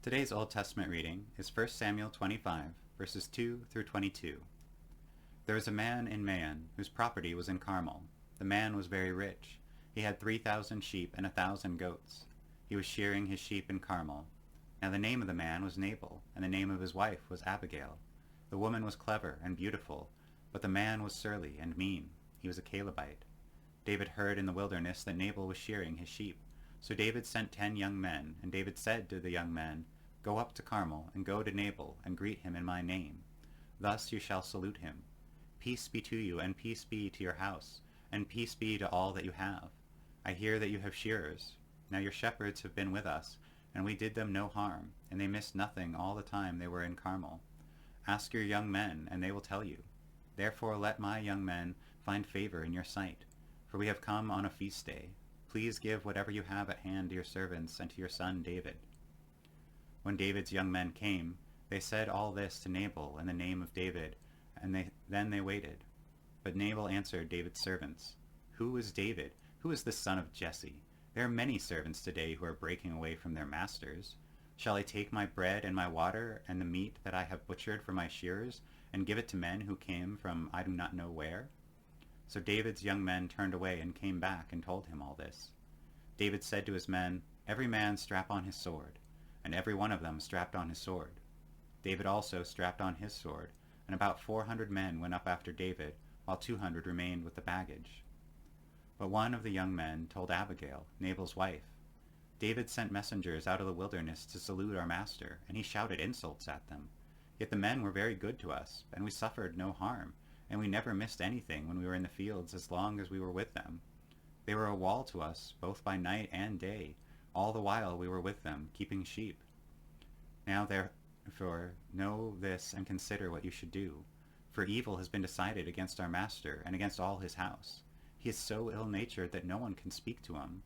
Today's Old Testament reading is 1 Samuel 25, verses 2 through 22. There was a man in Maon whose property was in Carmel. The man was very rich. He had 3,000 sheep and 1,000 goats. He was shearing his sheep in Carmel. Now the name of the man was Nabal, and the name of his wife was Abigail. The woman was clever and beautiful, but the man was surly and mean. He was a Calebite. David heard in the wilderness that Nabal was shearing his sheep. So David sent 10 young men, and David said to the young men, "Go up to Carmel, and go to Nabal, and greet him in my name. Thus you shall salute him. Peace be to you, and peace be to your house, and peace be to all that you have. I hear that you have shearers. Now your shepherds have been with us, and we did them no harm, and they missed nothing all the time they were in Carmel. Ask your young men, and they will tell you. Therefore let my young men find favor in your sight, for we have come on a feast day. Please give whatever you have at hand to your servants and to your son David." When David's young men came, they said all this to Nabal in the name of David, and then they waited. But Nabal answered David's servants, "Who is David? Who is the son of Jesse? There are many servants today who are breaking away from their masters. Shall I take my bread and my water and the meat that I have butchered for my shearers and give it to men who came from I do not know where?" So David's young men turned away and came back and told him all this. David said to his men, "Every man strap on his sword." And every one of them strapped on his sword. David also strapped on his sword, and about 400 men went up after David, while 200 remained with the baggage. But one of the young men told Abigail, Nabal's wife, "David sent messengers out of the wilderness to salute our master, and he shouted insults at them. Yet the men were very good to us, and we suffered no harm, and we never missed anything when we were in the fields as long as we were with them. They were a wall to us, both by night and day, all the while we were with them, keeping sheep. Now therefore know this and consider what you should do. For evil has been decided against our master and against all his house. He is so ill-natured that no one can speak to him."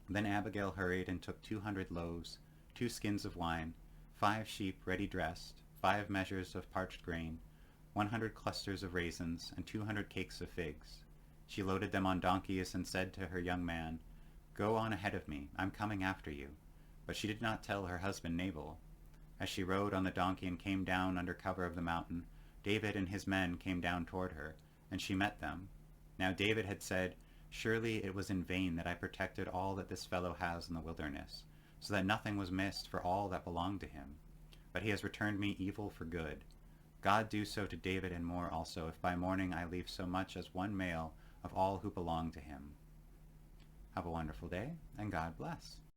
Then Abigail hurried and took 200 loaves, 2 skins of wine, 5 sheep ready dressed, 5 measures of parched grain, 100 clusters of raisins, and 200 cakes of figs. She loaded them on donkeys and said to her young man, "Go on ahead of me, I'm coming after you." But she did not tell her husband Nabal. As she rode on the donkey and came down under cover of the mountain, David and his men came down toward her, and she met them. Now David had said, "Surely it was in vain that I protected all that this fellow has in the wilderness, so that nothing was missed for all that belonged to him. But he has returned me evil for good. God do so to David and more also, if by morning I leave so much as one male of all who belong to him." Have a wonderful day, and God bless.